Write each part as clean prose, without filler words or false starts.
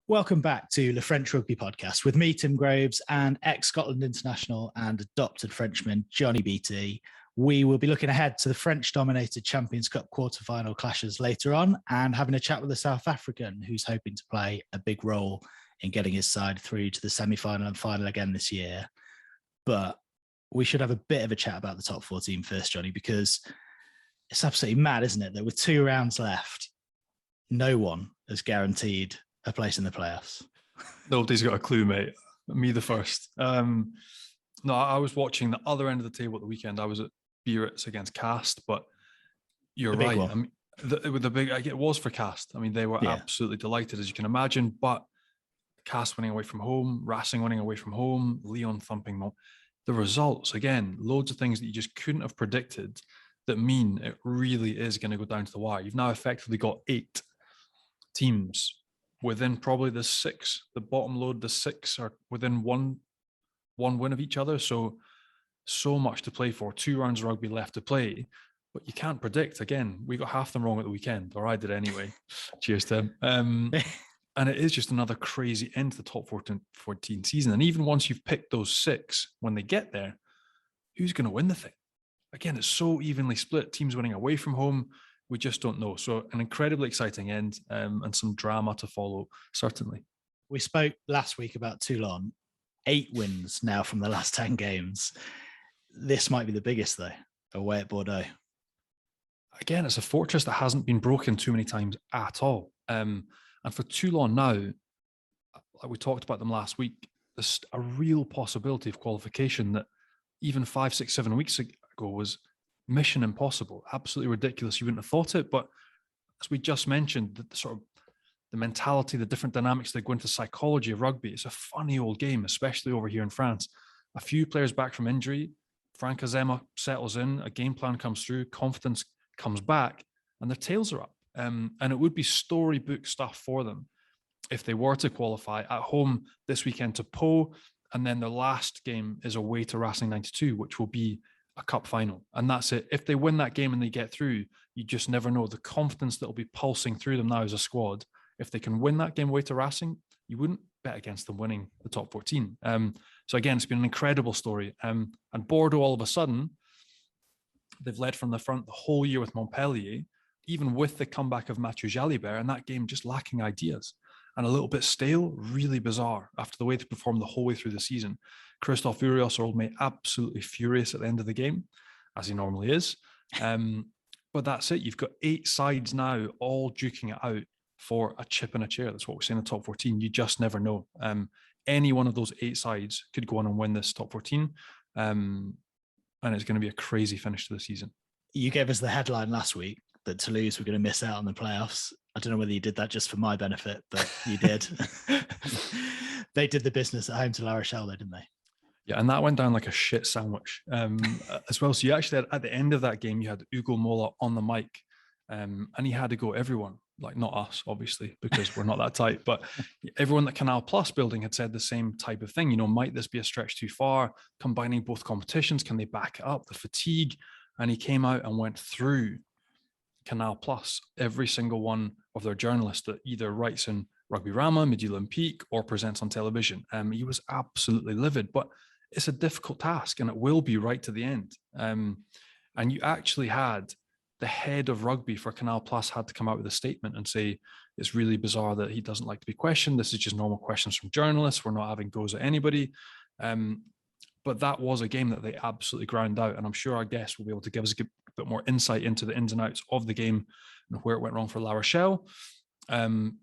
Welcome back to the French Rugby Podcast with me, Tim Groves, and ex-Scotland international and adopted Frenchman, Johnny BT. We will be looking ahead to the French-dominated Champions Cup quarter-final clashes later on and having a chat with a South African who's hoping to play a big role in getting his side through to the semi-final and final again this year. But we should have a bit of a chat about the top 14 first, Johnny, because it's absolutely mad, isn't it, that with 2 rounds left, no one is guaranteed a place in the playoffs. Nobody's got a clue, mate. Me the first. No, I was watching the other end of the table at the weekend. I was at Biarritz against Cast, but you're right. I mean, it was for Cast. I mean, they were absolutely delighted, as you can imagine. But Cast winning away from home, Racing winning away from home, Leon thumping. The results, again, loads of things that you just couldn't have predicted that mean it really is going to go down to the wire. You've now effectively got 8 teams within probably the 6, the bottom load, the 6 are within one win of each other. So much to play for. 2 rounds of rugby left to play, but you can't predict. Again, we got half them wrong at the weekend, or I did anyway. Cheers, Tim. And it is just another crazy end to the top 14 season. And even once you've picked those 6, when they get there, who's going to win the thing? Again, it's so evenly split. Teams winning away from home, we just don't know. So an incredibly exciting end and some drama to follow, certainly. We spoke last week about Toulon. 8 wins now from the last 10 games. This might be the biggest, though, away at Bordeaux. Again, it's a fortress that hasn't been broken too many times at all. And for Toulon now, like we talked about them last week, there's a real possibility of qualification that even 5, 6, 7 weeks ago was mission impossible, absolutely ridiculous. You wouldn't have thought it, but as we just mentioned, the mentality, the different dynamics that go into psychology of rugby, it's a funny old game, especially over here in France. A few players back from injury, Frank Azema settles in, a game plan comes through, confidence comes back, and their tails are up. And it would be storybook stuff for them if they were to qualify at home this weekend to Po, and then their last game is away to Racing 92, which will be a cup final. And that's it. If they win that game and they get through, you just never know the confidence that will be pulsing through them now as a squad. If they can win that game away to Racing, you wouldn't bet against them winning the top 14. So again, it's been an incredible story. And Bordeaux, all of a sudden, they've led from the front the whole year with Montpellier, even with the comeback of Mathieu Jalibert, and that game just lacking ideas and a little bit stale, really bizarre after the way they performed the whole way through the season. Christophe Urios, our old mate, absolutely furious at the end of the game, as he normally is. But that's it. You've got 8 sides now, all duking it out for a chip in a chair. That's what we're saying in the top 14. You just never know. Any one of those 8 sides could go on and win this top 14. And it's going to be a crazy finish to the season. You gave us the headline last week that Toulouse were going to miss out on the playoffs. I don't know whether you did that just for my benefit, but you did. They did the business at home to La Rochelle, though, didn't they? Yeah, and that went down like a shit sandwich as well. So you actually had, at the end of that game, you had Ugo Mola on the mic, and he had to go everyone, like not us, obviously, because we're not that tight, but everyone at Canal Plus building had said the same type of thing. You know, might this be a stretch too far? Combining both competitions, can they back it up? The fatigue. And he came out and went through Canal Plus, every single one of their journalists that either writes in Rugby Rama, Midi Olympique, or presents on television. He was absolutely livid, but it's a difficult task and it will be right to the end. And you actually had the head of rugby for Canal Plus had to come out with a statement and say, it's really bizarre that he doesn't like to be questioned. This is just normal questions from journalists. We're not having goes at anybody. But that was a game that they absolutely ground out. And I'm sure our guests will be able to give us a bit more insight into the ins and outs of the game and where it went wrong for La Rochelle. But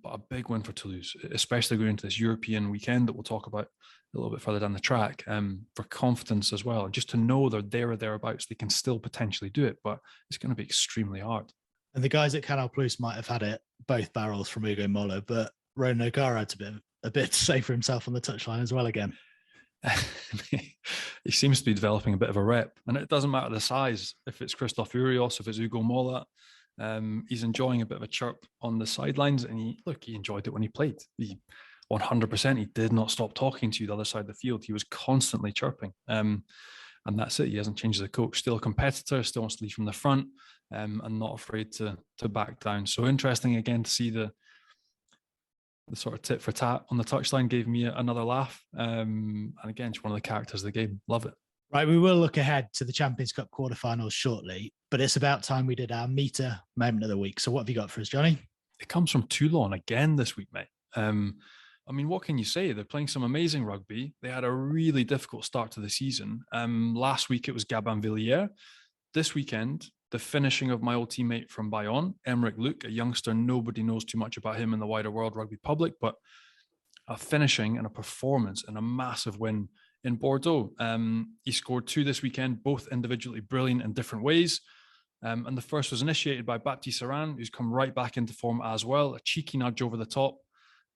a big win for Toulouse, especially going into this European weekend that we'll talk about a little bit further down the track, for confidence as well. And just to know they're there or thereabouts, they can still potentially do it, but it's going to be extremely hard. And the guys at Canal Plus might have had it both barrels from Ugo Mola, but Ronan O'Gara had a bit to say for himself on the touchline as well again. He seems to be developing a bit of a rep, and it doesn't matter the size. If it's Christophe Urios, if it's Ugo Mola, he's enjoying a bit of a chirp on the sidelines, and he enjoyed it when he played. He 100%, he did not stop talking to you the other side of the field. He was constantly chirping, and that's it. He hasn't changed as a coach. Still a competitor, still wants to lead from the front, and not afraid to back down. So interesting again to see the the sort of tit for tat on the touchline gave me another laugh. And again, she's one of the characters of the game. Love it. Right, we will look ahead to the Champions Cup quarterfinals shortly, but it's about time we did our meter moment of the week. So what have you got for us, Johnny? It comes from Toulon again this week, mate. I mean, what can you say? They're playing some amazing rugby. They had a really difficult start to the season. Last week, it was Gabin-Villiers. This weekend, the finishing of my old teammate from Bayonne, Emeric Luc, a youngster. Nobody knows too much about him in the wider world rugby public, but a finishing and a performance and a massive win in Bordeaux. He scored 2 this weekend, both individually brilliant in different ways. And the first was initiated by Baptiste Saran, who's come right back into form as well. A cheeky nudge over the top.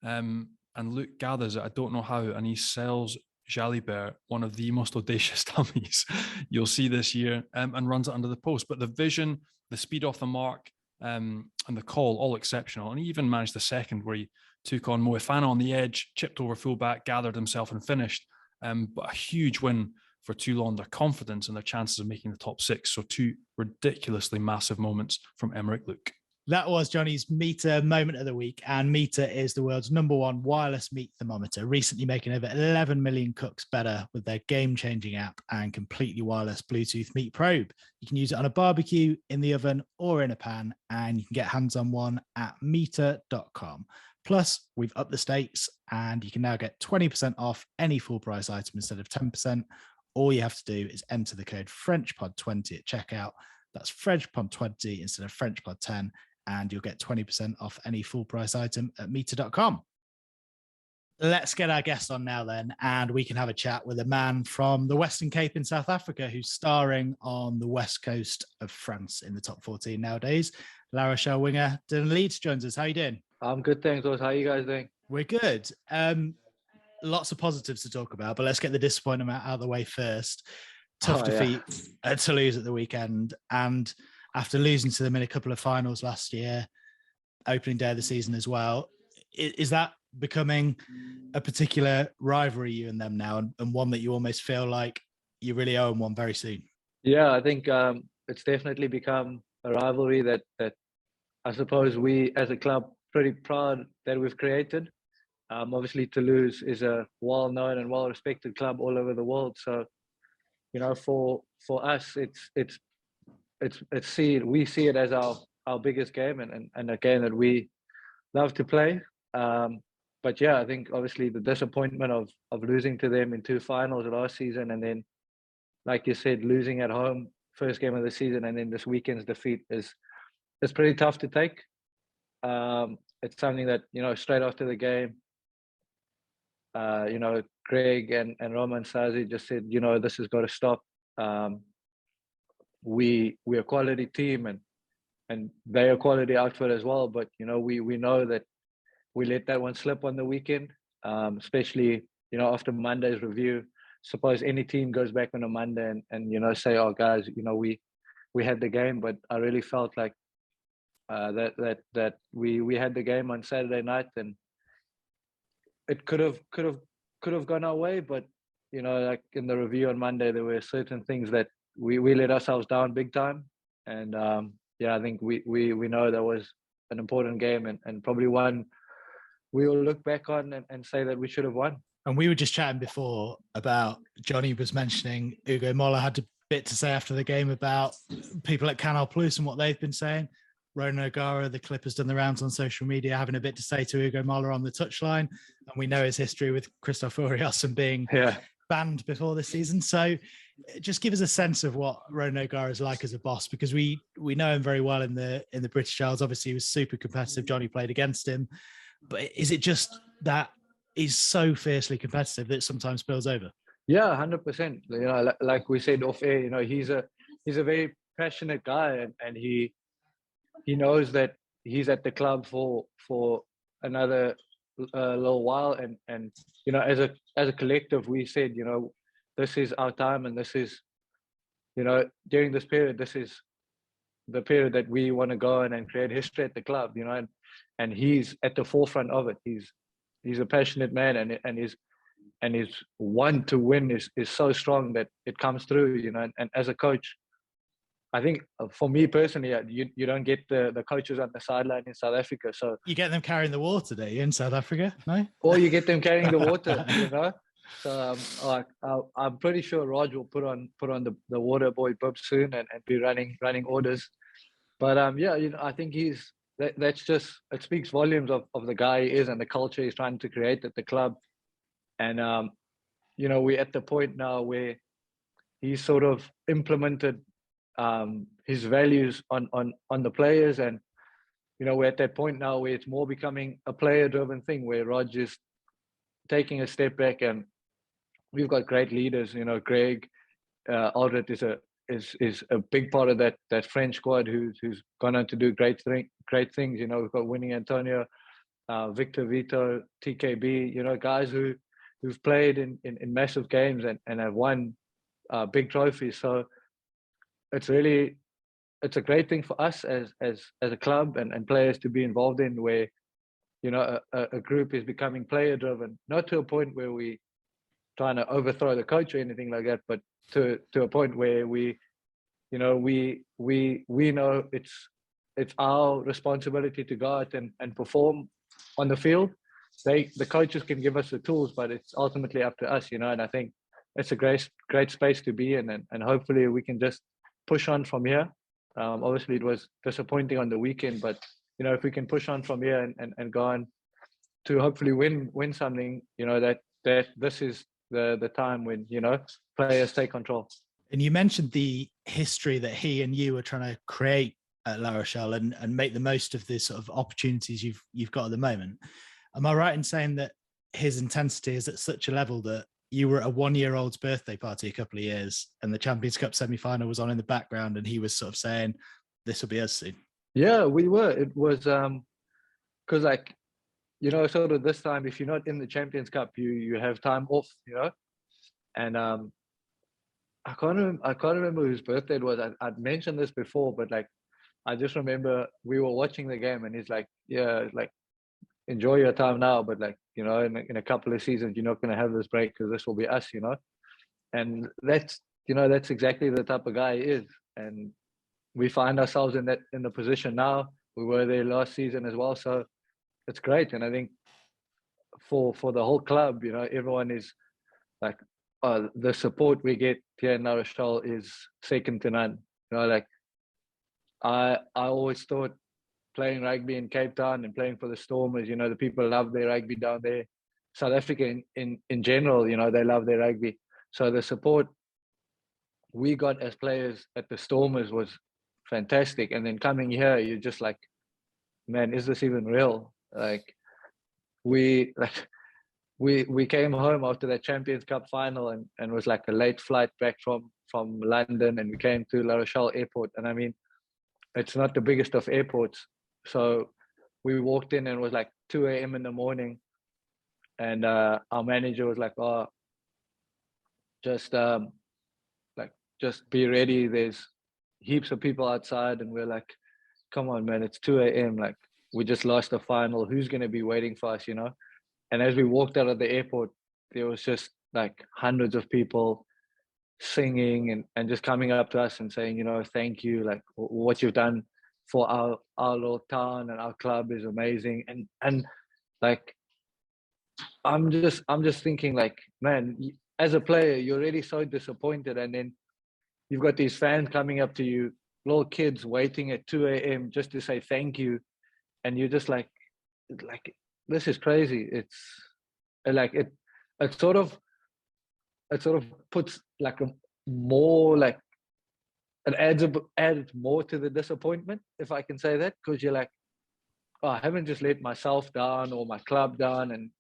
And Luke gathers it, I don't know how, and he sells Jalibert, one of the most audacious dummies you'll see this year, and runs it under the post. But the vision, the speed off the mark, and the call, all exceptional. And he even managed the second where he took on Moefana on the edge, chipped over fullback, gathered himself and finished. But a huge win for Toulon, their confidence and their chances of making the top 6. So 2 ridiculously massive moments from Emeric Luc. That was Johnny's meter moment of the week. And meter is the world's #1 wireless meat thermometer, recently making over 11 million cooks better with their game-changing app and completely wireless Bluetooth meat probe. You can use it on a barbecue, in the oven, or in a pan, and you can get hands on one at meter.com. Plus, we've upped the stakes, and you can now get 20% off any full price item instead of 10%. All you have to do is enter the code FrenchPod20 at checkout. That's FrenchPod20 instead of FrenchPod10. And you'll get 20% off any full price item at meter.com. Let's get our guest on now then, and we can have a chat with a man from the Western Cape in South Africa who's starring on the west coast of France in the top 14 nowadays. La Rochelle winger Dillyn Leyds joins us. How are you doing? I'm good, thanks. How are you guys doing? We're good. Lots of positives to talk about, but let's get the disappointment out of the way first. Tough defeat at Toulouse at the weekend, and after losing to them in a couple of finals last year, opening day of the season as well. Is that becoming a particular rivalry, you and them now, and one that you almost feel like you really owe them one very soon? Yeah, I think it's definitely become a rivalry that I suppose we as a club pretty proud that we've created. Obviously, Toulouse is a well-known and well-respected club all over the world. So, you know, for us, we see it as our biggest game and a game that we love to play. But yeah, I think obviously the disappointment of losing to them in 2 finals last season, and then, like you said, losing at home first game of the season, and then this weekend's defeat is pretty tough to take. It's something that, you know, straight after the game, you know, Greg and Roman Sazi just said, you know, this has got to stop. We're a quality team and they're a quality outfit as well. But, you know, we know that we let that one slip on the weekend, especially, you know, after Monday's review. Suppose any team goes back on a Monday and you know, say, oh, guys, you know, we had the game. But I really felt like that we had the game on Saturday night, and it could have gone our way. But, you know, like in the review on Monday, there were certain things that we let ourselves down big time. And yeah, I think we know that was an important game and probably one we will look back on and say that we should have won. And we were just chatting before about, Johnny was mentioning Hugo Moller had a bit to say after the game about people at Canal Plus and what they've been saying. Ronan O'Gara, the Clippers, done the rounds on social media, having a bit to say to Hugo Moller on the touchline. And we know his history with Christophe Urias and being banned before this season. So just give us a sense of what Ronan O'Gara is like as a boss, because we know him very well in the British Isles. Obviously, he was super competitive. Johnny played against him. But is it just that he's so fiercely competitive that it sometimes spills over? Yeah, 100%. You know, like we said off air, you know, he's a very passionate guy, and he knows that he's at the club for another little while, and you know, as a collective, we said, you know, this is our time, and this is, you know, during this period, this is the period that we want to go and create history at the club, you know, and he's at the forefront of it. He's a passionate man, and his want to win is so strong that it comes through, you know. And as a coach, I think for me personally, you don't get the coaches on the sideline in South Africa. So you get them carrying the water, do you, in South Africa? No, or you get them carrying the water, you know. So I'm pretty sure Raj will put on the water boy bib soon and be running orders. But yeah, you know, I think that's just, it speaks volumes of the guy he is and the culture he's trying to create at the club. And you know, we're at the point now where he's sort of implemented his values on the players, and you know, we're at that point now where it's more becoming a player-driven thing, where Raj is taking a step back, and we've got great leaders. You know, Greg Aldred is a big part of that French squad who's gone on to do great things. You know, we've got Winning Antonio, Victor Vito, TKB. You know, guys who've played in massive games and have won big trophies. So it's a great thing for us as a club and players to be involved in, where, you know, a group is becoming player driven, not to a point where we trying to overthrow the coach or anything like that, but to a point where we know it's our responsibility to go out and perform on the field. The coaches can give us the tools, but it's ultimately up to us, you know. And I think it's a great space to be in, and hopefully we can just push on from here. Obviously it was disappointing on the weekend, but you know, if we can push on from here and go on to hopefully win something, you know, that this is the time when, you know, players take control. And you mentioned the history that he and you are trying to create at La Rochelle and make the most of the sort of opportunities you've got at the moment. Am I right in saying that his intensity is at such a level that you were at a 1-year-old's birthday party a couple of years and the Champions Cup semi-final was on in the background and he was sort of saying, this will be us soon? Yeah, we were. It was because, like, you know, sort of this time, if you're not in the Champions Cup, you have time off, you know. And I can't remember whose birthday it was. I'd mentioned this before, but like, I just remember we were watching the game and he's like, yeah, like, enjoy your time now, but like, you know, in a couple of seasons, you're not going to have this break because this will be us, you know. And that's exactly the type of guy he is. And we find ourselves in the position now. We were there last season as well. So it's great. And I think for the whole club, you know, everyone is like, the support we get here in La Rochelle is second to none. You know, like I always thought playing rugby in Cape Town and playing for the Stormers, you know, the people love their rugby down there. South Africa in general, you know, they love their rugby. So the support we got as players at the Stormers was fantastic. And then coming here, you're just like, man, is this even real? Like we came home after that Champions Cup final and was like a late flight back from London, and we came to La Rochelle Airport. And I mean, it's not the biggest of airports. So we walked in and it was like 2 a.m. in the morning. And our manager was like, oh, just be ready. There's heaps of people outside. And we're like, come on, man, it's 2 a.m. Like, we just lost the final. Who's going to be waiting for us, you know? And as we walked out of the airport, there was just like hundreds of people singing and just coming up to us and saying, you know, thank you. Like, what you've done for our little town and our club is amazing. And like, I'm just thinking like, man, as a player, you're already so disappointed. And then you've got these fans coming up to you, little kids waiting at 2 a.m. just to say thank you. And you're just like, this is crazy. It's like, it sort of puts like a more like, it adds more to the disappointment, if I can say that, because you're like, oh, I haven't just let myself down or my club down, and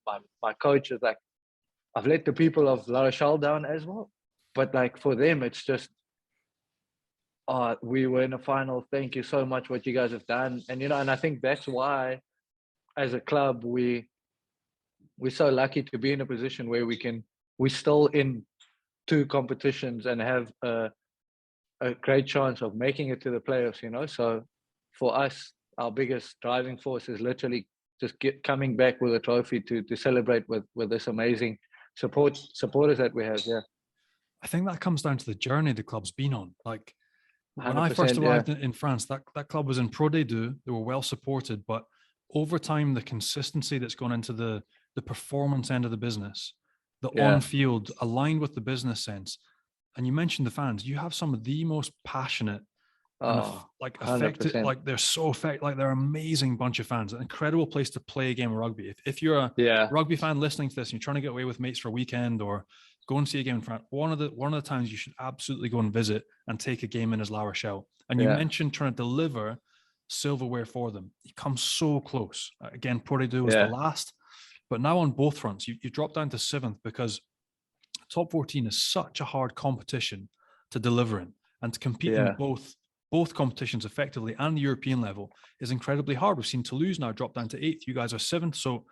my coach is like, I've let the people of La Rochelle down as well. But like for them, it's just, oh, we were in a final. Thank you so much what you guys have done. And you know, and I think that's why, as a club, we're so lucky to be in a position where we're still in 2 competitions and have a great chance of making it to the playoffs, you know. So for us, our biggest driving force is literally just coming back with a trophy to celebrate with this amazing supporters that we have. Yeah, I think that comes down to the journey the club's been on. Like, When I first 100%, arrived in France, that club was in Pro D2. They were well supported, but over time, the consistency that's gone into the performance end of the business, the on-field aligned with the business sense. And you mentioned the fans. You have some of the most passionate and effective, 100%. like they're so effective, like they're an amazing bunch of fans. An incredible place to play a game of rugby. If you're a rugby fan listening to this and you're trying to get away with mates for a weekend or go and see a game in France, one of the times you should absolutely go and visit and take a game in is La Rochelle. And you mentioned trying to deliver silverware for them. You come so close. Again, Pro D2 was the last, but now on both fronts, you dropped down to 7th because top 14 is such a hard competition to deliver in, and to compete in both competitions effectively and the European level is incredibly hard. We've seen Toulouse now drop down to 8th. You guys are 7th. So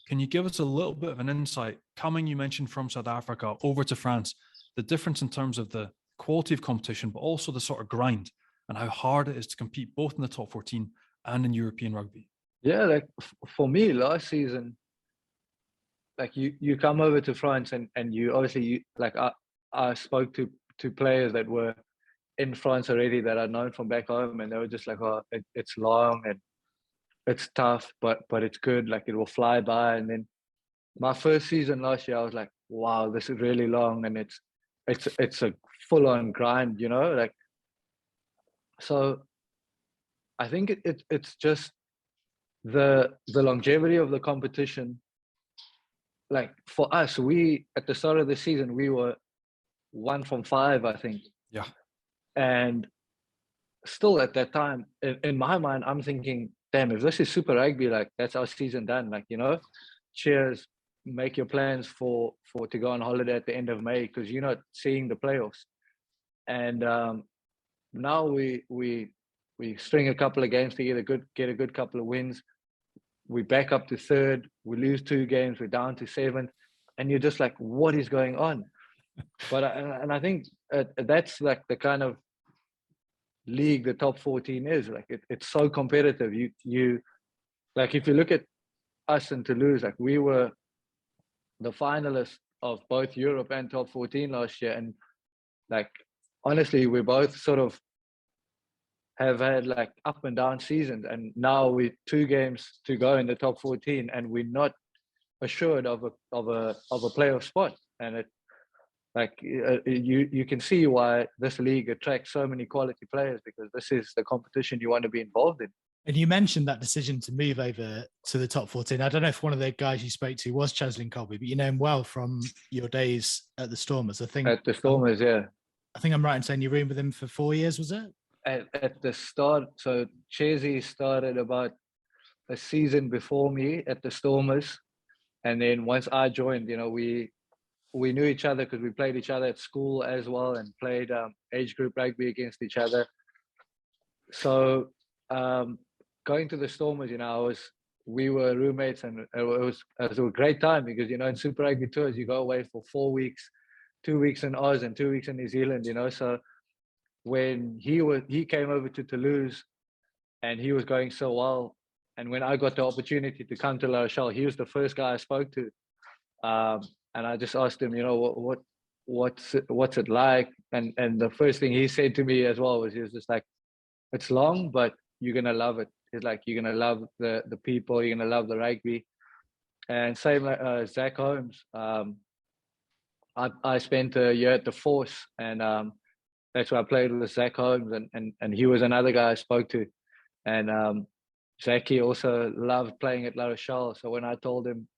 can you give us a little bit of an insight coming, you mentioned, from South Africa over to France, the difference in terms of the quality of competition, but also the sort of grind and how hard it is to compete both in the top 14 and in European rugby? Yeah, like for me last season, like you come over to France and you obviously I spoke to players that were in France already that I'd known from back home, and they were just like, oh, it's long and it's tough, but it's good, like it will fly by. And then my first season last year, I was like, wow, this is really long, and it's a full-on grind, you know, like. So I think it's just the longevity of the competition. Like for us, we at the start of the season we were 1 from 5, I think. Yeah. And still at that time, in my mind, I'm thinking, damn, if this is Super Rugby, like that's our season done. Like, you know, cheers, make your plans for to go on holiday at the end of May because you're not seeing the playoffs. And now we string a couple of games together, get a good couple of wins. We back up to 3rd. We lose 2 games. We're down to 7th, and you're just like, what is going on? But I think that's like the kind of league the top 14 is. Like it's so competitive. You like if you look at us in Toulouse, like we were the finalists of both Europe and top 14 last year, and like honestly, we both sort of have had like up and down seasons, and now we're 2 games to go in the top 14, and we're not assured of a playoff spot. And it like you can see why this league attracts so many quality players, because this is the competition you want to be involved in. And you mentioned that decision to move over to the top 14. I don't know if one of the guys you spoke to was Cheslin Colby, but you know him well from your days at the Stormers. I think at the Stormers, I think I'm right in saying you roomed with him for 4 years, was it? At the start, so Chesy started about a season before me at the Stormers, and then once I joined, you know, we knew each other because we played each other at school as well, and played age group rugby against each other. So going to the Stormers, you know, we were roommates, and it was a great time because, you know, in Super Rugby tours you go away for 4 weeks, 2 weeks in Oz and 2 weeks in New Zealand, you know. So when he came over to Toulouse and he was going so well, and when I got the opportunity to come to La Rochelle, he was the first guy I spoke to, and I just asked him, you know, what's it like, and the first thing he said to me as well was, he was just like, it's long, but you're gonna love it. He's like, you're gonna love the people, you're gonna love the rugby. And same like Zach Holmes, I spent a year at the Force, and that's where I played with Zach Holmes, and he was another guy I spoke to. And Zachy also loved playing at La Rochelle. So when I told him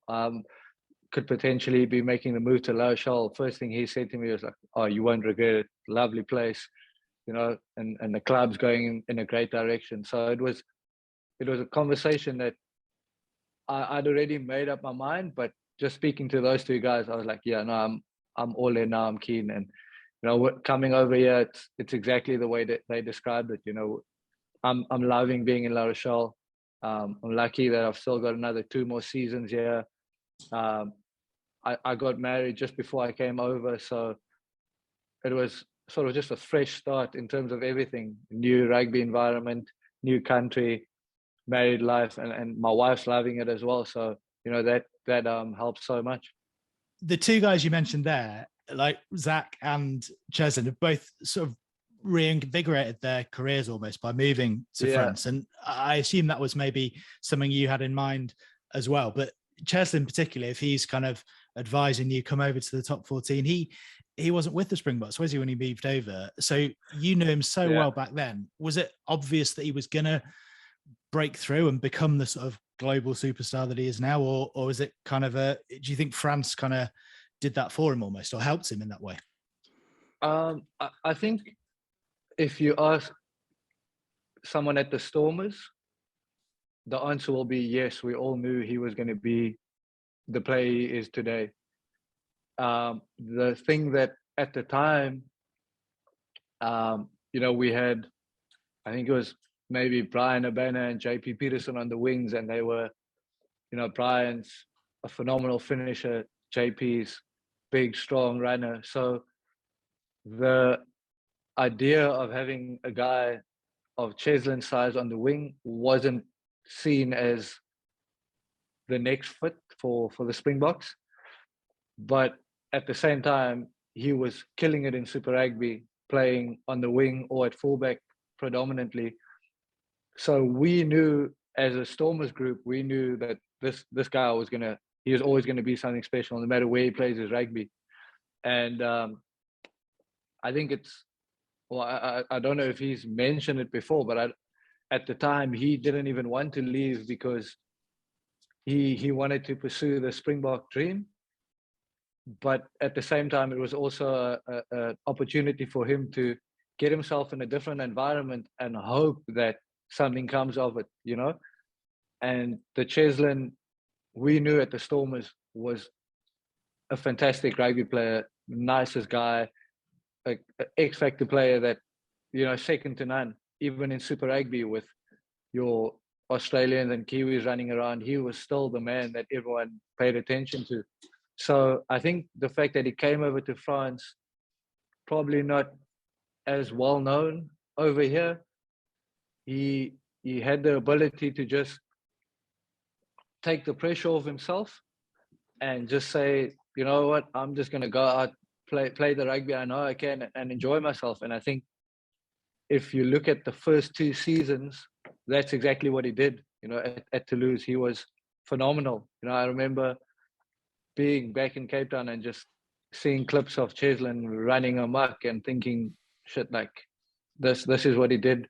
could potentially be making the move to La Rochelle, first thing he said to me was like, oh, you won't regret it. Lovely place, you know, and the club's going in a great direction. So it was a conversation that I'd already made up my mind, but just speaking to those 2 guys, I was like, yeah, no, I'm all in now. I'm keen. And you know, coming over here, it's exactly the way that they described it. You know, I'm loving being in La Rochelle. I'm lucky that I've still got another 2 more seasons here. I got married just before I came over, so it was sort of just a fresh start in terms of everything. New rugby environment, new country, married life, and my wife's loving it as well. So you know that helps so much. The 2 guys you mentioned there, like Zach and Cheslin, have both sort of reinvigorated their careers almost by moving to France. And I assume that was maybe something you had in mind as well. But Cheslin particularly, if he's kind of advising you come over to the top 14, he wasn't with the Springboks, was he, when he moved over? So you knew him so well back then. Was it obvious that he was going to break through and become the sort of global superstar that he is now? Or was it kind of do you think France kind of did that for him almost, or helped him in that way? I think if you ask someone at the Stormers, the answer will be yes. We all knew he was going to be the player he is today. The thing that at the time, we had, I think it was maybe Brian Abena and JP Peterson on the wings, and they were, Brian's a phenomenal finisher, JP's big, strong runner. So the idea of having a guy of Cheslin's size on the wing wasn't seen as the next fit for the Springboks. But at the same time, he was killing it in Super Rugby, playing on the wing or at fullback predominantly. So we knew, as a Stormers group, we knew that this guy he was always going to be something special, no matter where he plays his rugby. And I think I don't know if he's mentioned it before, but at the time, he didn't even want to leave because he wanted to pursue the Springbok dream. But at the same time, it was also an opportunity for him to get himself in a different environment and hope that something comes of it, And the Cheslin, we knew at the Stormers, was a fantastic rugby player, nicest guy, an X-factor player that, second to none. Even in Super Rugby with your Australians and Kiwis running around, he was still the man that everyone paid attention to. So I think the fact that he came over to France, probably not as well known over here, he had the ability to just take the pressure off himself and just say, you know what, I'm just going to go out, play the rugby I know I can, and enjoy myself. And I think if you look at the first 2 seasons, that's exactly what he did. At Toulouse, he was phenomenal. I remember being back in Cape Town and just seeing clips of Cheslin running amok and thinking, shit, like this is what he did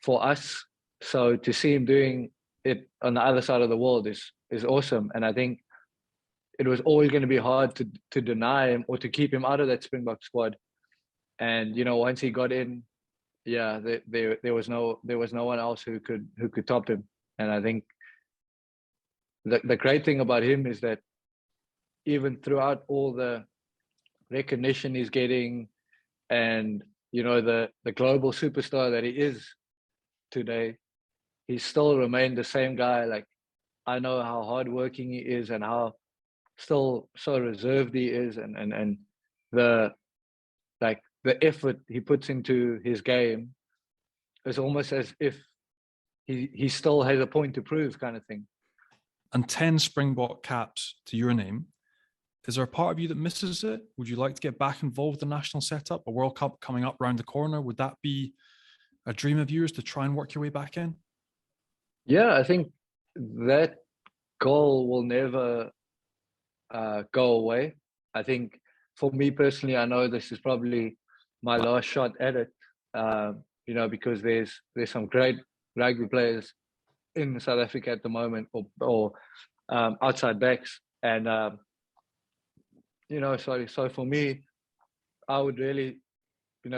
for us. So to see him doing it on the other side of the world is awesome. And I think it was always going to be hard to deny him or to keep him out of that Springbok squad. And once he got in, there was no one else who could top him. And I think the great thing about him is that even throughout all the recognition he's getting, and the global superstar that he is today, he still remained the same guy. Like, I know how hardworking he is and how still so reserved he is, and the effort he puts into his game is almost as if he still has a point to prove, kind of thing. And 10 Springbok caps to your name. Is there a part of you that misses it? Would you like to get back involved in the national setup? A World Cup coming up round the corner, would that be a dream of yours to try and work your way back in? Yeah, I think that goal will never go away. I think for me personally, I know this is probably my last shot at it, because there's some great rugby players in South Africa at the moment, or outside backs, and so for me, I would really,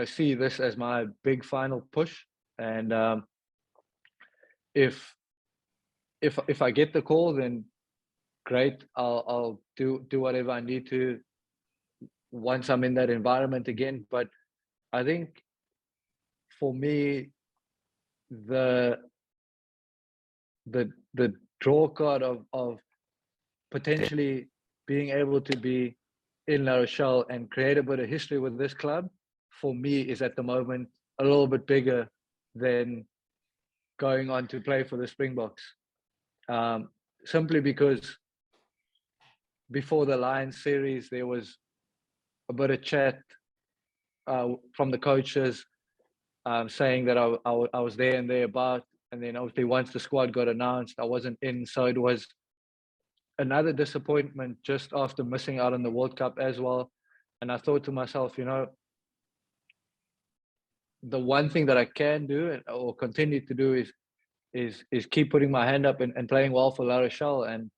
see this as my big final push. And if I get the call, then great. I'll do whatever I need to once I'm in that environment again. But I think for me, the draw card of potentially being able to be in La Rochelle and create a bit of history with this club, for me, is at the moment a little bit bigger than going on to play for the Springboks. Simply because before the Lions series, there was a bit of chat from the coaches saying that I was there and thereabout. And then obviously once the squad got announced, I wasn't in. So it was another disappointment just after missing out on the World Cup as well. And I thought to myself, the one thing that I can do or continue to do is keep putting my hand up and playing well for La Rochelle and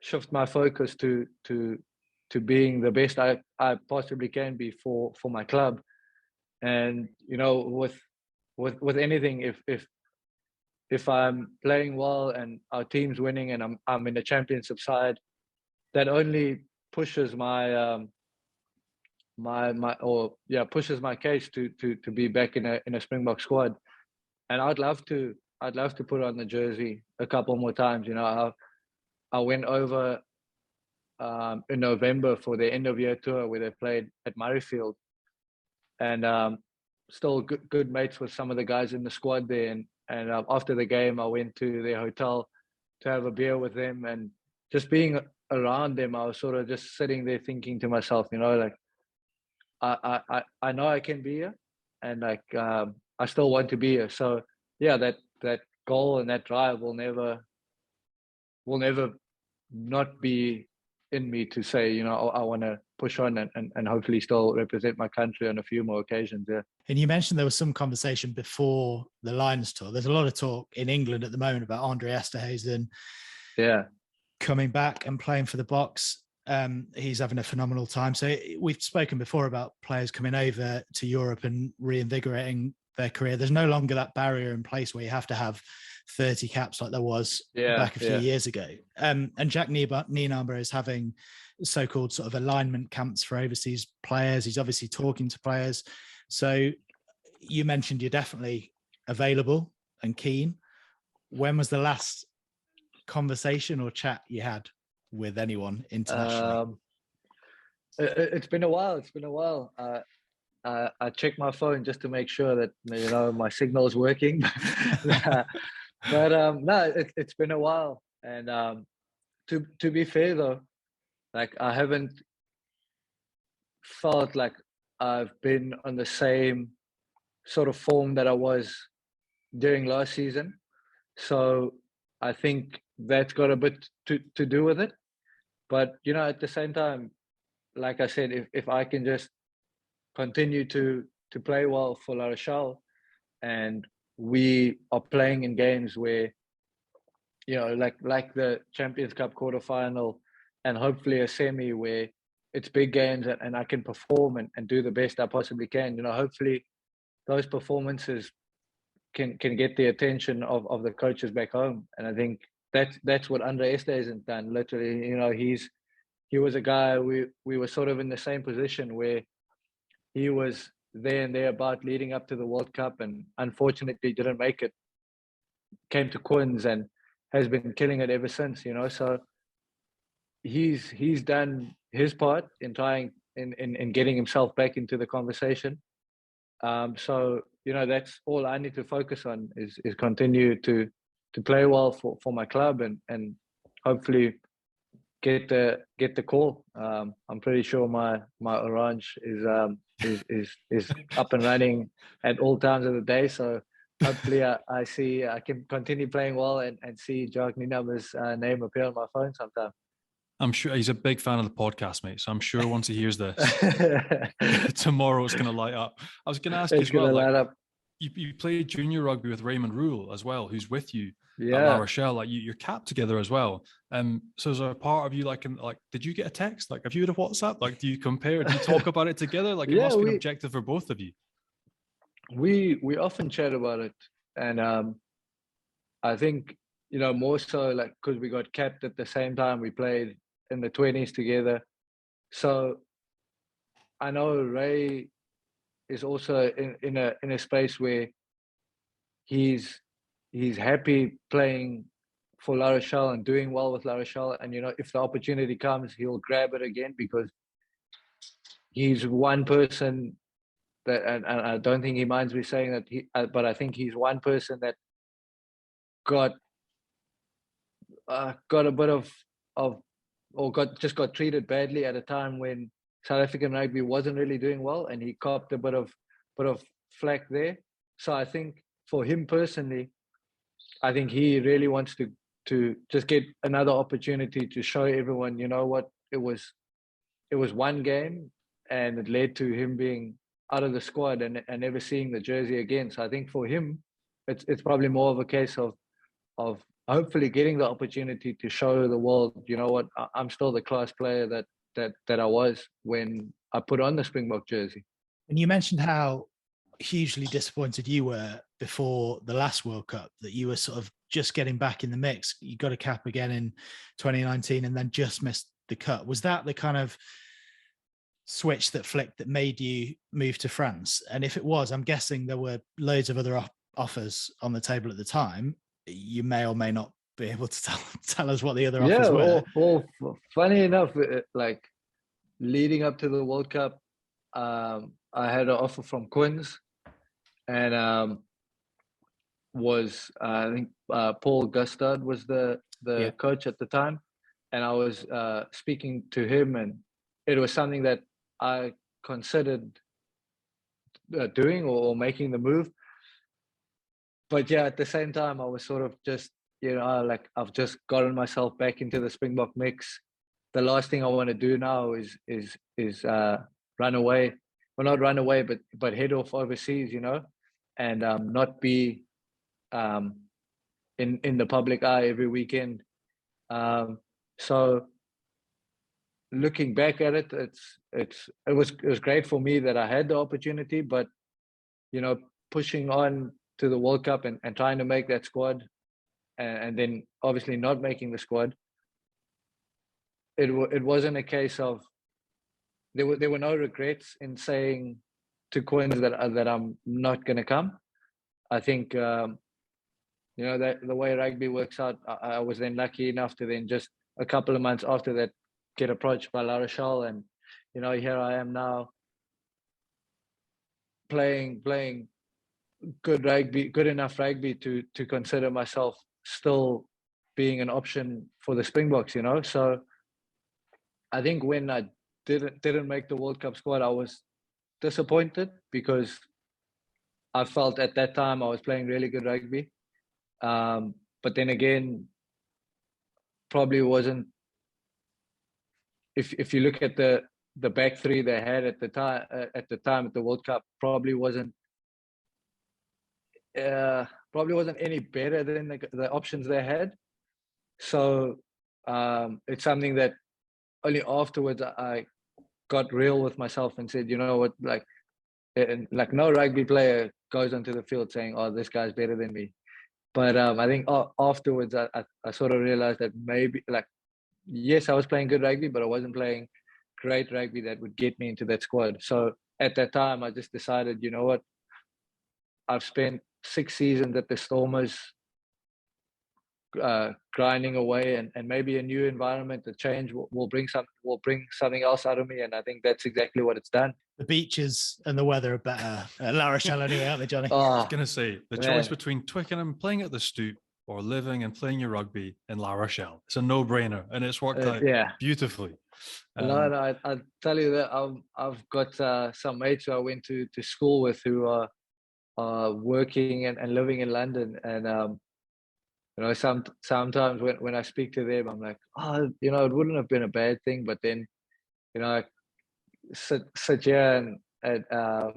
shift my focus to being the best I possibly can be for my club. And with anything, if I'm playing well and our team's winning and I'm in the championship side, that only pushes pushes my case to be back in a Springbok squad. And I'd love to put on the jersey a couple more times. I went over in November for their end of year tour where they played at Murrayfield, and still good mates with some of the guys in the squad there. And after the game, I went to their hotel to have a beer with them, and just being around them, I was sort of just sitting there thinking to myself, like I know I can be here, and like I still want to be here. So yeah, that goal and that drive will never not be in me to say, I want to push on and hopefully still represent my country on a few more occasions. Yeah. And you mentioned there was some conversation before the Lions tour. There's a lot of talk in England at the moment about Andre Esterhuizen coming back and playing for the Boks. He's having a phenomenal time. So we've spoken before about players coming over to Europe and reinvigorating their career. There's no longer that barrier in place where you have to have 30 caps like there was back a few years ago. And Jack Nienaber is having so-called sort of alignment camps for overseas players. He's obviously talking to players. So you mentioned you're definitely available and keen. When was the last conversation or chat you had with anyone internationally? It's been a while. I check my phone just to make sure that my signal is working. But no, it's been a while. And to be fair though, like I haven't felt like I've been on the same sort of form that I was during last season. So I think that's got a bit to do with it. But at the same time, like I said, if I can just continue to play well for La Rochelle, and we are playing in games where, like the Champions Cup quarterfinal, and hopefully a semi where it's big games and I can perform and do the best I possibly can. Hopefully those performances can get the attention of the coaches back home. And I think that's what Andre Esterhuizen done. Literally, he was a guy we were sort of in the same position where he was there and thereabout leading up to the World Cup, and unfortunately didn't make it. Came to Quins and has been killing it ever since. So he's done his part in trying in getting himself back into the conversation. So that's all I need to focus on is continue to play well for my club and hopefully get the call. I'm pretty sure my orange is up and running at all times of the day. So hopefully I can continue playing well and see Jack Nienaber's name appear on my phone sometime. I'm sure he's a big fan of the podcast, mate. So I'm sure once he hears this, tomorrow it's going to light up. I was going to ask you as well, you played junior rugby with Raymond Rule as well, who's with you at La Rochelle. Like you're capped together as well. So is there a part of you did you get a text? Like, have you had a WhatsApp? Like, do you compare? Do you talk about it together? Like, it must be an objective for both of you. We often chat about it, and I think more so like because we got capped at the same time. We played in the 20s together, so I know Ray is also in a space where he's happy playing for La Rochelle and doing well with La Rochelle, and if the opportunity comes, he'll grab it again because he's one person that, and I don't think he minds me saying that, but I think he's one person that got a bit of or got treated badly at a time when South African rugby wasn't really doing well, and he copped a bit of flack there. So I think for him personally, I think he really wants to just get another opportunity to show everyone, you know what, it was one game, and it led to him being out of the squad and never seeing the jersey again. So I think for him, it's probably more of a case of hopefully getting the opportunity to show the world, you know what, I'm still the class player that I was when I put on the Springbok jersey. And you mentioned how hugely disappointed you were before the last World Cup, that you were sort of just getting back in the mix. You got a cap again in 2019 and then just missed the cut. Was that the kind of switch that flicked that made you move to France? And if it was, I'm guessing there were loads of other offers on the table at the time. You may or may not be able to tell us what the other offers were. Well, funny enough, like leading up to the World Cup, I had an offer from Quins, and I think Paul Gustard was the coach at the time, and I was speaking to him, and it was something that I considered doing or making the move. But yeah, at the same time, I was sort of just, you know, like I've just gotten myself back into the Springbok mix. The last thing I want to do now is run away. Well, not run away, but head off overseas, you know, and not be in the public eye every weekend. So looking back at it, it was great for me that I had the opportunity, but you know, pushing on to the World Cup and trying to make that squad, and then obviously not making the squad. It wasn't a case of there were no regrets in saying to Quins that I'm not going to come. I think you know, that the way rugby works out, I was then lucky enough to then just a couple of months after that get approached by La Rochelle, and you know, here I am now playing good rugby, good enough rugby to consider myself still being an option for the Springboks, you know. So I think when I didn't make the World Cup squad, I was disappointed because I felt at that time I was playing really good rugby. But then again, probably wasn't. If you look at the back three they had at the time at the World Cup, probably wasn't any better than the options they had. So it's something that only afterwards I got real with myself and said, you know what, like no rugby player goes onto the field saying, oh, this guy's better than me. But I think afterwards I sort of realized that maybe, like, yes, I was playing good rugby, but I wasn't playing great rugby that would get me into that squad. So at that time, I just decided, you know what, I've spent 6 seasons at the Stormers, grinding away, and maybe a new environment, a change will bring something else out of me, and I think that's exactly what it's done. The beaches and the weather are better at La Rochelle anyway, aren't they, Johnny? I was going to say, the choice between Twickenham playing at the Stoop or living and playing your rugby in La Rochelle, it's a no-brainer, and it's worked out beautifully. No, I tell you that I've got some mates who I went to school with who are working and living in London, and you know, sometimes when I speak to them, I'm like, oh, you know, it wouldn't have been a bad thing, but then, you know, I sit here and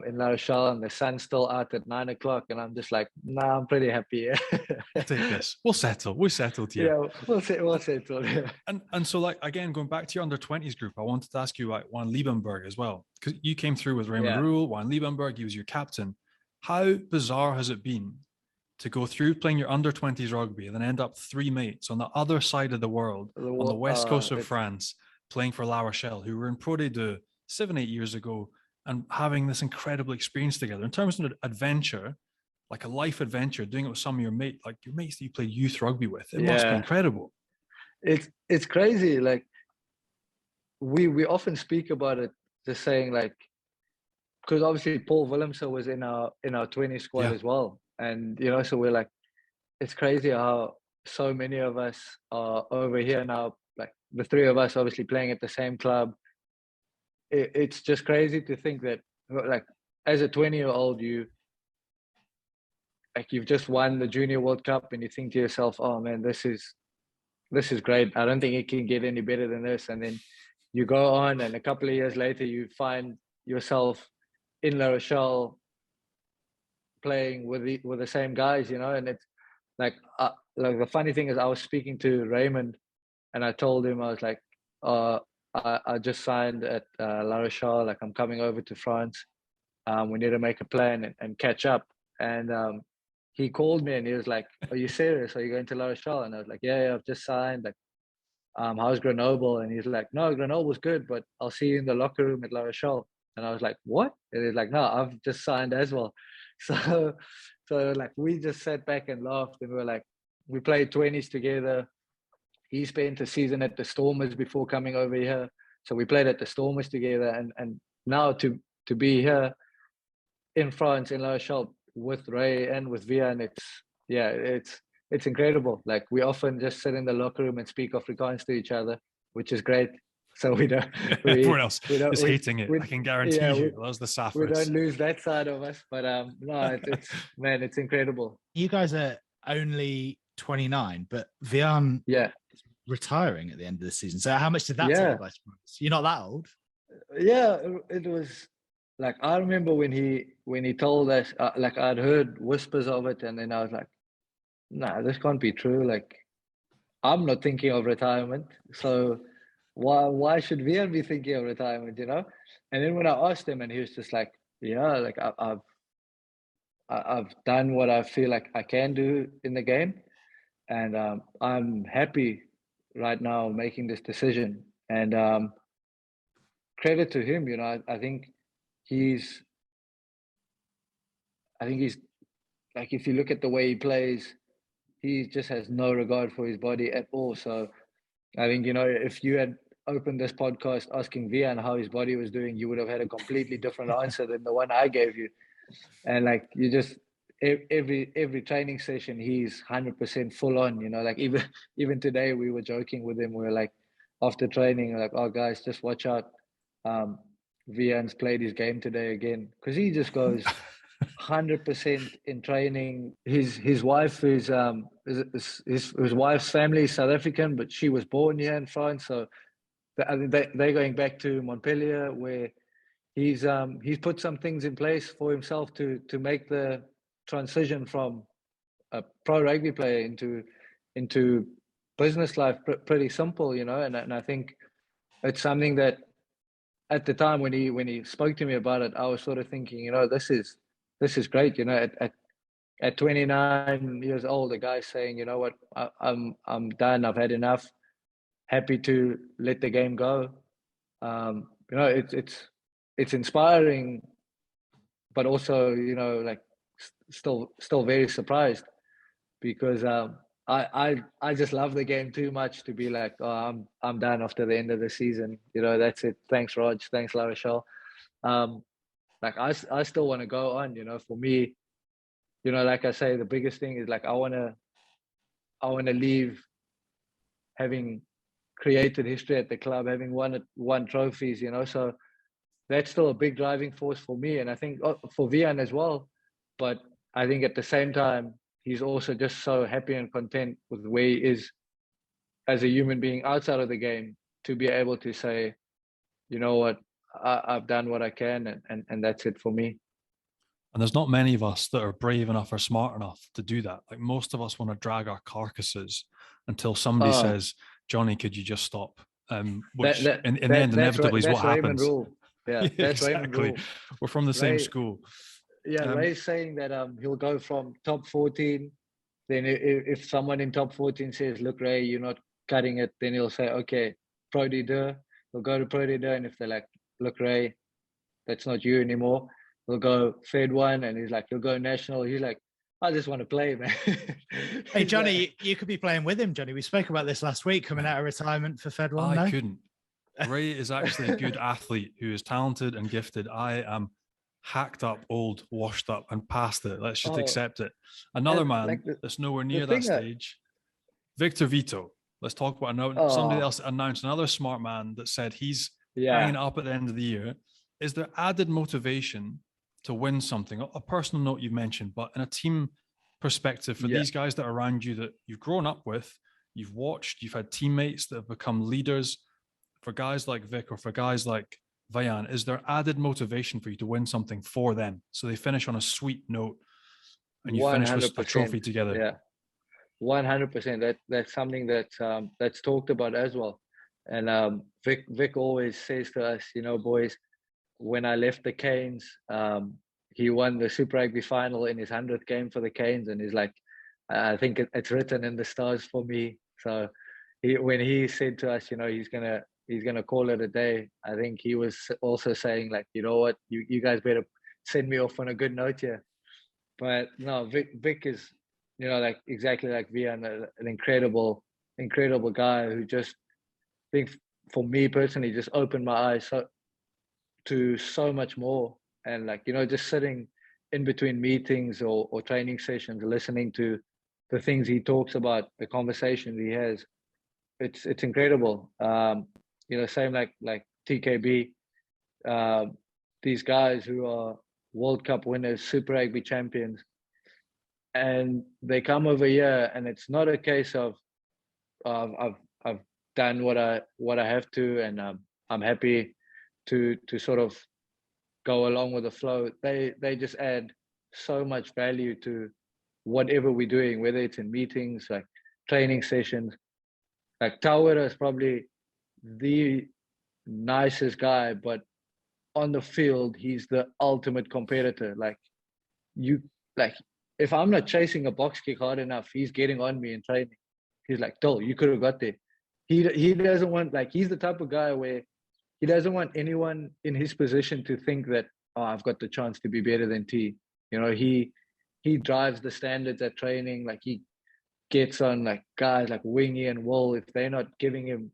in La Rochelle and the sun's still out at 9 o'clock, and I'm just like, nah, I'm pretty happy. We'll take this. We'll settle. We're settled here. Yeah, we'll settle. And so, like, again, going back to your under-20s group, I wanted to ask you about Juan Liebenberg as well, because you came through with Raymond Rule, Juan Liebenberg, he was your captain. How bizarre has it been to go through playing your under-20s rugby and then end up 3 mates on the other side of the world, on the west coast of France, playing for La Rochelle, who were in Pro D2 7-8 years ago, and having this incredible experience together in terms of adventure, like a life adventure, doing it with some of your mates that you played youth rugby with. It must be incredible. It's crazy. Like we often speak about it, just saying, like, because obviously Paul Willemse was in our 20 squad as well, and you know, so we're like, it's crazy how so many of us are over here now, like the 3 of us obviously playing at the same club. It's just crazy to think that, like, as a 20-year-old, like you've just won the Junior World Cup and you think to yourself, oh man, this is great. I don't think it can get any better than this. And then you go on, and a couple of years later, you find yourself in La Rochelle playing with the same guys, you know. And it's like the funny thing is, I was speaking to Raymond, and I told him, I was like, I just signed at La Rochelle. Like, I'm coming over to France. We need to make a plan and catch up. And he called me and he was like, are you serious? Are you going to La Rochelle? And I was like, yeah, I've just signed. Like, how's Grenoble? And he's like, no, Grenoble's good, but I'll see you in the locker room at La Rochelle. And I was like, what? And he's like, no, I've just signed as well. So like, we just sat back and laughed, and we were like, we played 20s together. He spent a season at the Stormers before coming over here. So we played at the Stormers together. And now to be here in France, in La Rochelle, with Ray and with Vian, it's incredible. Like, we often just sit in the locker room and speak Afrikaans to each other, which is great. So we don't. Everyone else is hating it. I can guarantee you. That's the Saffers. We don't lose that side of us. But no, it's incredible. You guys are only 29, but Vian is retiring at the end of the season. So how much did that take you by surprise? You're not that old. Yeah, it was. Like, I remember when he told us, like, I'd heard whispers of it, and then I was like, nah, this can't be true. Like, I'm not thinking of retirement, so why should Vian be thinking of retirement, you know? And then when I asked him, and he was just like, yeah, like, I've done what I feel like I can do in the game, and I'm happy right now making this decision. And credit to him, you know. I think he's like, if you look at the way he plays, he just has no regard for his body at all. So I think, you know, if you had opened this podcast asking Vian how his body was doing, you would have had a completely different answer than the one I gave you. And like, you just, every training session, he's 100% full on, you know. Like, even today we were joking with him. We were like, after training, like, oh guys, just watch out. Vian's played his game today again, because he just goes 100% in training. His wife is his wife's family is South African, but she was born here in France. So they're going back to Montpellier, where he's put some things in place for himself to make the transition from a pro rugby player into business life pretty simple, you know. And I think it's something that, at the time when he spoke to me about it, I was sort of thinking, you know, this is great, you know. At 29 years old, a guy saying, you know what, I'm done, I've had enough, happy to let the game go. You know, it's inspiring, but also, you know, like, still very surprised, because I just love the game too much to be like, oh, I'm done after the end of the season. You know, that's it. Thanks, Rog. Thanks, La Rochelle. Like, I still want to go on. You know, for me, you know, like I say, the biggest thing is, like, I want to leave having created history at the club, having won trophies. You know, so that's still a big driving force for me, and I think for Vian as well. But I think at the same time, he's also just so happy and content with where he is as a human being outside of the game, to be able to say, you know what, I've done what I can, and that's it for me. And there's not many of us that are brave enough or smart enough to do that. Like, most of us want to drag our carcasses until somebody says, Johnny, could you just stop? Which in the end, inevitably is what happens. Rule. Yeah, that's exactly. Rule. We're from the same school. Yeah, Ray's saying that he'll go from top 14. Then if someone in top 14 says, look, Ray, you're not cutting it, then he'll say, okay, Pro D2. He'll go to Pro D2. And if they're like, look, Ray, that's not you anymore, he'll go Fed 1. And he's like, he'll go national. He's like, I just want to play, man. Hey, Johnny, you could be playing with him, Johnny. We spoke about this last week, coming out of retirement for Fed 1. I couldn't. Ray is actually a good athlete who is talented and gifted. I am hacked up, old, washed up, and past it. Let's just accept it. Another man that's nowhere near that stage, Victor Vito. Let's talk about somebody else announced, another smart man that said he's hanging up at the end of the year. Is there added motivation to win something? A personal note you've mentioned, but in a team perspective for these guys that are around you that you've grown up with, you've watched, you've had teammates that have become leaders, for guys like Vic or for guys like Vayan, is there added motivation for you to win something for them so they finish on a sweet note and you finish with a trophy together? Yeah, 100%. That's something that's talked about as well. And Vic always says to us, you know, boys, when I left the Canes, he won the Super Rugby final in his 100th game for the Canes, and he's like, I think it's written in the stars for me. So when he said to us, you know, he's gonna call it a day, I think he was also saying, like, you know what, you guys better send me off on a good note here. But no, Vic is, you know, like exactly like Vian, an incredible guy who just, I think for me personally, just opened my eyes to so much more. And like, you know, just sitting in between meetings or training sessions, listening to the things he talks about, the conversations he has, it's incredible. You know, same like TKB, these guys who are World Cup winners, Super Rugby champions, and they come over here, and it's not a case of I've done what I have to, and I'm happy to sort of go along with the flow. They just add so much value to whatever we're doing, whether it's in meetings, like training sessions. Like Tawera is probably the nicest guy, but on the field, he's the ultimate competitor. Like if I'm not chasing a box kick hard enough, he's getting on me in training. He's like, Dill, you could have got there. He doesn't want, like, he's the type of guy where he doesn't want anyone in his position to think that, oh, I've got the chance to be better than T. You know, he drives the standards at training. Like, he gets on like guys like Wingy and Will. If they're not giving him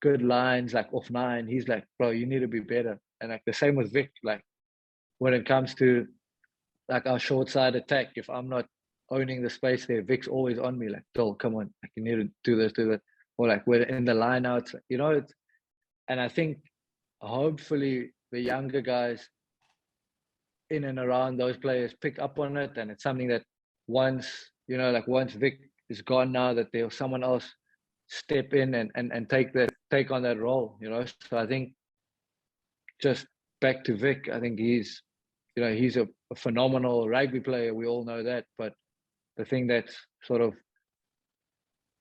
good lines, like off 9, he's like, bro, you need to be better. And like the same with Vic, like when it comes to like our short side attack, if I'm not owning the space there, Vic's always on me, like, Dill, come on, like, you need to do this, do that. Or like we're in the line outs, you know, and I think hopefully the younger guys in and around those players pick up on it. And it's something that once Vic is gone now, that there's someone else step in and take on that role, you know. So I think just back to Vic, I think he's a phenomenal rugby player. We all know that. But the thing that's sort of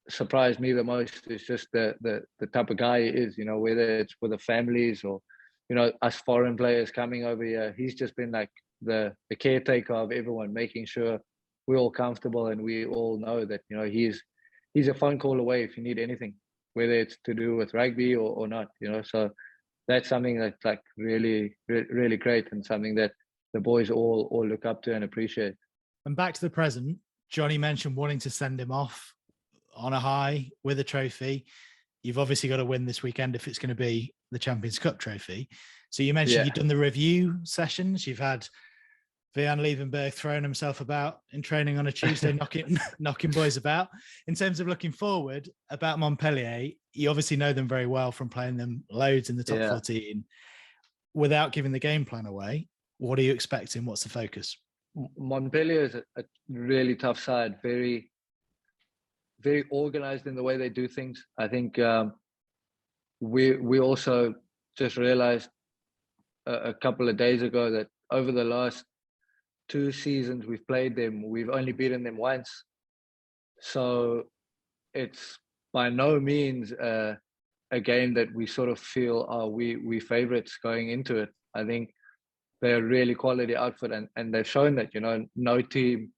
surprised me the most is just the type of guy he is, you know, whether it's with the families or, you know, us foreign players coming over here. He's just been like the caretaker of everyone, making sure we're all comfortable and we all know that, you know, he's a phone call away if you need anything, whether it's to do with rugby or not, you know. So that's something that's like really, really great, and something that the boys all look up to and appreciate. And back to the present, Johnny mentioned wanting to send him off on a high with a trophy. You've obviously got to win this weekend if it's going to be the Champions Cup trophy. So you mentioned you've done the review sessions. You've had Vian Liebenberg throwing himself about in training on a Tuesday, knocking boys about. In terms of looking forward about Montpellier, you obviously know them very well from playing them loads in the top 14. Without giving the game plan away, what are you expecting? What's the focus? Montpellier is a really tough side, very, very organized in the way they do things. I think we also just realized a couple of days ago that over the last 2 seasons we've played them, we've only beaten them once. So it's by no means a game that we sort of feel we favorites going into it. I think they're a really quality outfit, and they've shown that, you know, no team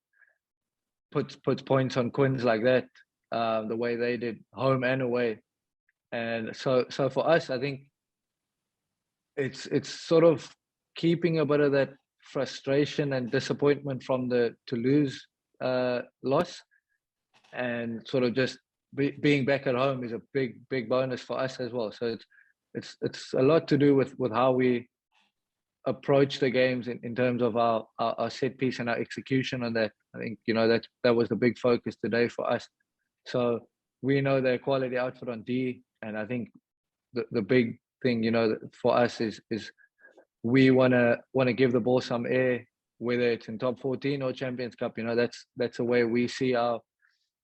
puts points on Quins like that, the way they did, home and away. And so for us, I think it's sort of keeping a bit of that frustration and disappointment from the Toulouse loss, and sort of just being back at home is a big bonus for us as well. So it's a lot to do with how we approach the games in terms of our set piece and our execution on that. I think, you know, that was the big focus today for us. So we know they're quality outfit on D, and I think the big thing, you know, for us is we want to give the ball some air, whether it's in top 14 or Champions Cup. That's the way we see our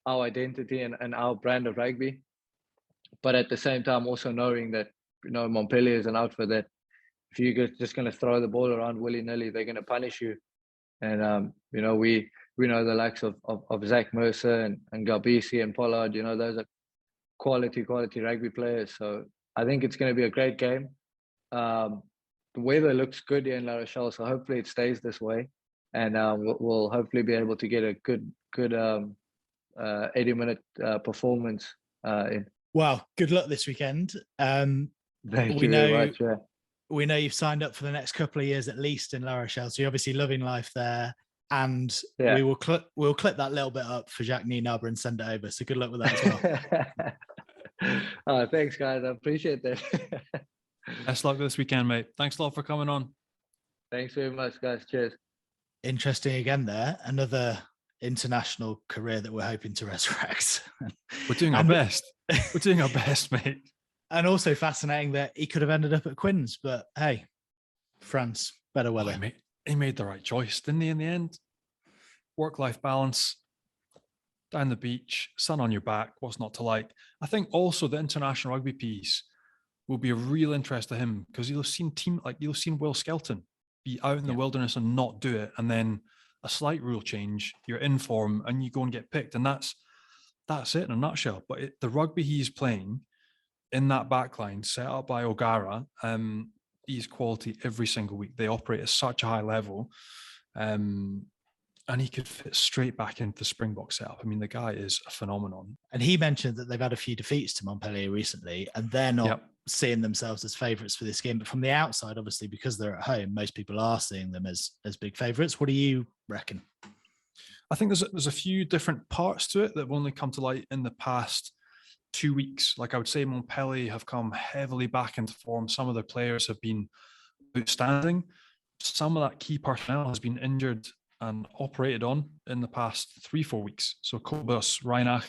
identity and our brand of rugby. But at the same time, also knowing that Montpellier is an outfit that if you're just going to throw the ball around willy-nilly, they're going to punish you. And we know the likes of Zach Mercer and Gabisi and Pollard. Those are quality rugby players. So I think it's going to be a great game. The weather looks good here in La Rochelle, so hopefully it stays this way, and we'll hopefully be able to get a good 80-minute performance in. Well, good luck this weekend. Thank you very much. Yeah. We know you've signed up for the next couple of years at least in La Rochelle, so you're obviously loving life there. And we'll clip that little bit up for Jacques Nienaber and send it over. So good luck with that as well. Thanks, guys. I appreciate that. Best luck this weekend, mate. Thanks a lot for coming on. Thanks very much, guys. Cheers. Interesting again there. Another international career that we're hoping to resurrect. We're doing our best. We're doing our best, mate. And also fascinating that he could have ended up at Quins, but hey, France, better weather. He made the right choice, didn't he, in the end? Work-life balance, down the beach, sun on your back, what's not to like? I think also the international rugby piece will be a real interest to him, because you'll have seen Will Skelton be out in the wilderness and not do it, and then a slight rule change, you're in form and you go and get picked, and that's it in a nutshell. But the rugby he's playing in that backline set up by O'Gara, he's quality every single week. They operate at such a high level, and he could fit straight back into the Springbok setup. I mean, the guy is a phenomenon. And he mentioned that they've had a few defeats to Montpellier recently, and they're not seeing themselves as favourites for this game. But from the outside, obviously, because they're at home, most people are seeing them as big favourites. What do you reckon? I think there's a few different parts to it that have only come to light in the past 2 weeks. Like I would say Montpellier have come heavily back into form. Some of their players have been outstanding. Some of that key personnel has been injured and operated on in the past 3-4 weeks. So Kobus Reinach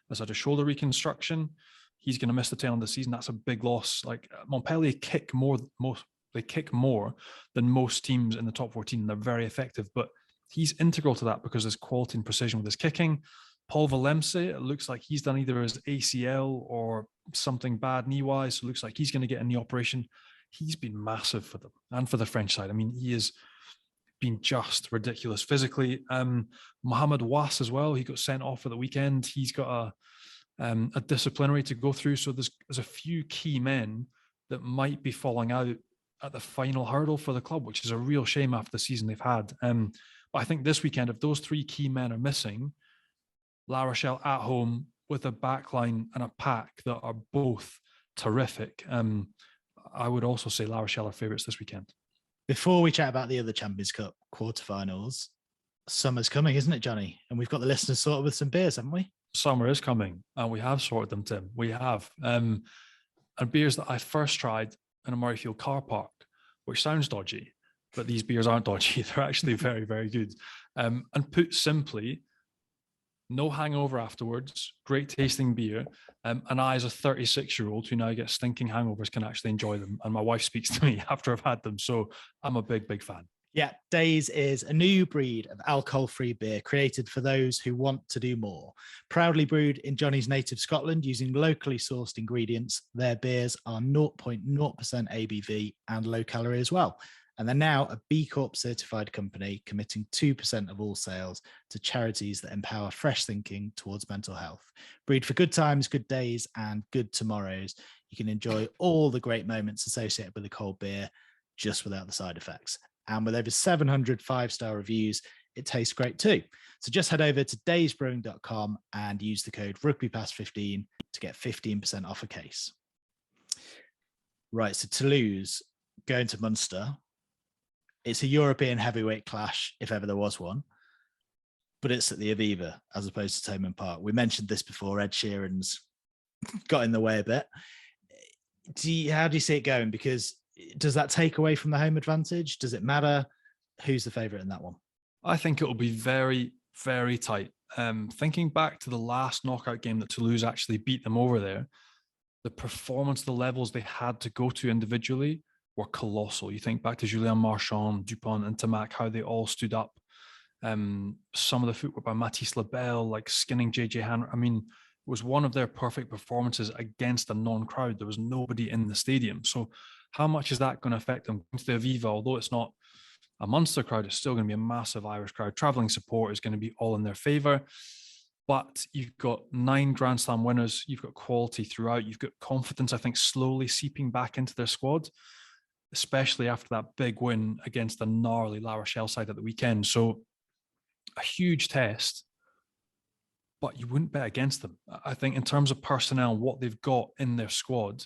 has had a shoulder reconstruction. He's going to miss the tail end of the season. That's a big loss. Like Montpellier kick more than most teams in the top 14. They're very effective, but he's integral to that because there's quality and precision with his kicking. Paul Valemse, it looks like he's done either his ACL or something bad knee-wise. So it looks like he's going to get in the operation. He's been massive for them and for the French side. I mean, he has been just ridiculous physically. Mohamed Was as well. He got sent off for the weekend. He's got a disciplinary to go through. So there's a few key men that might be falling out at the final hurdle for the club, which is a real shame after the season they've had. But I think this weekend, if those three key men are missing, La Rochelle at home with a backline and a pack that are both terrific. I would also say La Rochelle are favourites this weekend. Before we chat about the other Champions Cup quarterfinals, summer's coming, isn't it, Johnny? And we've got the listeners sorted with some beers, haven't we? Summer is coming, and we have sorted them, Tim. We have. And beers that I first tried in a Murrayfield car park, which sounds dodgy, but these beers aren't dodgy. They're actually very, very good. And put simply, no hangover afterwards, great tasting beer. And I, as a 36-year-old who now gets stinking hangovers, can actually enjoy them. And my wife speaks to me after I've had them. So I'm a big, big fan. Yeah, Days is a new breed of alcohol-free beer created for those who want to do more. Proudly brewed in Johnny's native Scotland using locally sourced ingredients, their beers are 0.0% ABV and low calorie as well. And they're now a B Corp certified company committing 2% of all sales to charities that empower fresh thinking towards mental health. Brewed for good times, good days, and good tomorrows. You can enjoy all the great moments associated with a cold beer just without the side effects. And with over 700 5-star reviews, it tastes great too. So just head over to daysbrewing.com and use the code RugbyPass15 to get 15% off a case. Right, so Toulouse going to Munster. It's a European heavyweight clash, if ever there was one, but it's at the Aviva as opposed to Thomond Park. We mentioned this before. Ed Sheeran's got in the way a bit. How do you see it going? Because does that take away from the home advantage? Does it matter? Who's the favourite in that one? I think it will be very, very tight. Thinking back to the last knockout game that Toulouse actually beat them over there, the performance, the levels they had to go to individually were colossal. You think back to Julien Marchand, Dupont, and Tamac, how they all stood up. Some of the footwork by Mathis Lebel, like skinning JJ Han. I mean, it was one of their perfect performances against a non-crowd. There was nobody in the stadium. So how much is that going to affect them to the Aviva? Although it's not a Munster crowd, it's still going to be a massive Irish crowd. Travelling support is going to be all in their favour. But you've got 9 Grand Slam winners. You've got quality throughout. You've got confidence, I think, slowly seeping back into their squad, especially after that big win against the gnarly La Rochelle side at the weekend. So a huge test, but you wouldn't bet against them. I think in terms of personnel, what they've got in their squad,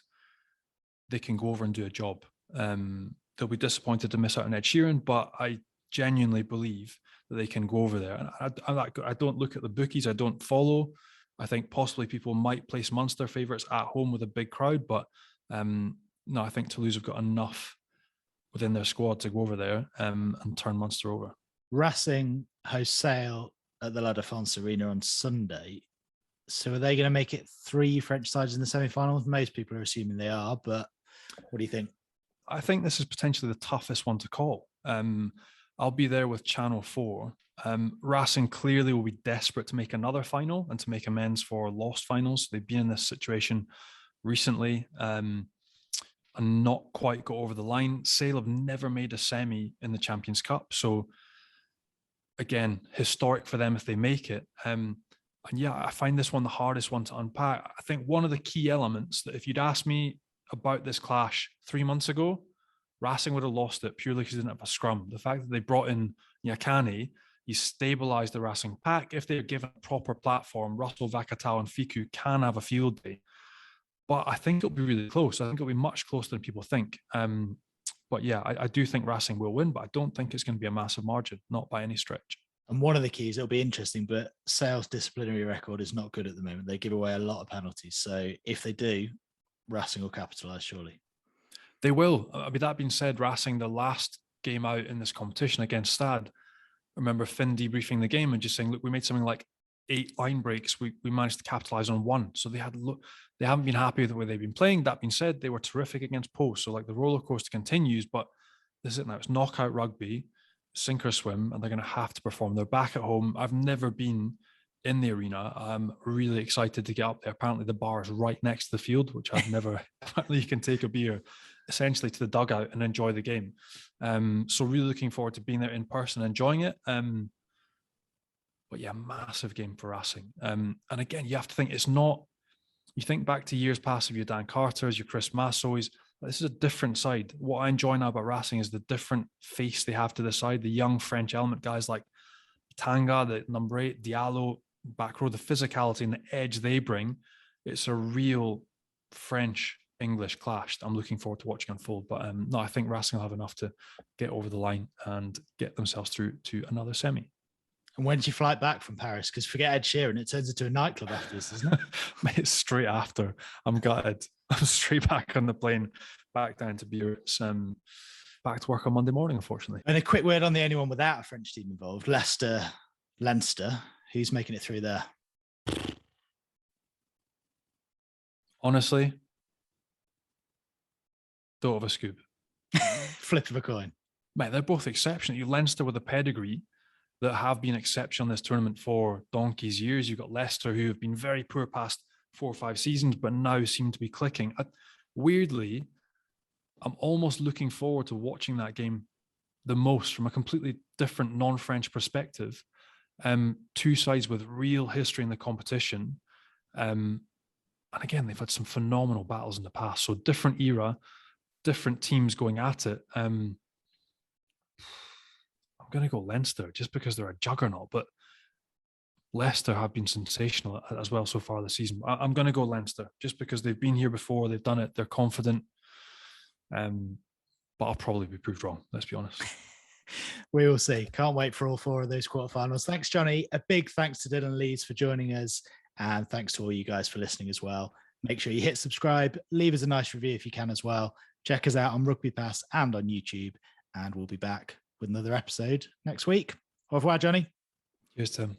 they can go over and do a job. They'll be disappointed to miss out on Ed Sheeran, but I genuinely believe that they can go over there. And I don't look at the bookies. I don't follow. I think possibly people might place Munster favourites at home with a big crowd, but no, I think Toulouse have got enough within their squad to go over there and turn Munster over. Racing host Sale at the La Défense Arena on Sunday. So are they going to make it 3 French sides in the semi-finals? Most people are assuming they are, but what do you think? I think this is potentially the toughest one to call. I'll be there with Channel 4. Racing clearly will be desperate to make another final and to make amends for lost finals. They've been in this situation recently and not quite got over the line. Sale have never made a semi in the Champions Cup. So again, historic for them if they make it. And yeah, I find this one the hardest one to unpack. I think one of the key elements that if you'd asked me about this clash 3 months ago, Racing would have lost it purely because they didn't have a scrum. The fact that they brought in Nyakane, he stabilised the Racing pack. If they're given a proper platform, Russell, Vakatawa and Fiku can have a field day. But I think it'll be really close. I think it'll be much closer than people think. But yeah, I do think Racing will win, but I don't think it's going to be a massive margin, not by any stretch. And one of the keys, it'll be interesting, but Sale's disciplinary record is not good at the moment. They give away a lot of penalties. So if they do, Racing will capitalise, surely. They will. I mean, that being said, Racing, the last game out in this competition against Stade, I remember Finn debriefing the game and just saying, look, we made something like 8 line breaks. We managed to capitalise on 1. So they haven't been happy with the way they've been playing. That being said, they were terrific against Post. So like the roller coaster continues, but this is it now. It's knockout rugby, sink or swim, and they're going to have to perform. They're back at home. I've never been in the arena. I'm really excited to get up there. Apparently the bar is right next to the field, which I've never, apparently you can take a beer essentially to the dugout and enjoy the game. So really looking forward to being there in person, enjoying it. But yeah, massive game for Racing. And again, you have to think it's not, you think back to years past of your Dan Carters, your Chris Massois, this is a different side. What I enjoy now about Racing is the different face they have to the side, the young French element guys like Tanga, the number 8, Diallo, back row, the physicality and the edge they bring. It's a real French-English clash that I'm looking forward to watching unfold. But no, I think Racing will have enough to get over the line and get themselves through to another semi. And when did you fly back from Paris? Because forget Ed Sheeran, it turns into a nightclub after this, doesn't it? It's straight after. I'm gutted. I'm straight back on the plane, back down to Biarritz, back to work on Monday morning, unfortunately. And a quick word on the only one without a French team involved, Leinster. Who's making it through there? Honestly, don't have a scoop. Flip of a coin. Mate, they're both exceptional. You've Leinster with a pedigree that have been exceptional in this tournament for donkey's years. You've got Leicester, who have been very poor past 4 or 5 seasons, but now seem to be clicking. Weirdly, I'm almost looking forward to watching that game the most from a completely different non-French perspective. 2 sides with real history in the competition. And again, they've had some phenomenal battles in the past. So different era, different teams going at it. I'm going to go Leinster just because they're a juggernaut, but Leicester have been sensational as well so far this season. I'm going to go Leinster just because they've been here before, they've done it, they're confident. But I'll probably be proved wrong, let's be honest. We will see. Can't wait for all 4 of those quarterfinals. Thanks, Johnny. A big thanks to Dillyn Leyds for joining us. And thanks to all you guys for listening as well. Make sure you hit subscribe, leave us a nice review if you can as well. Check us out on Rugby Pass and on YouTube. And we'll be back with another episode next week. Au revoir, Johnny. Cheers, Tim.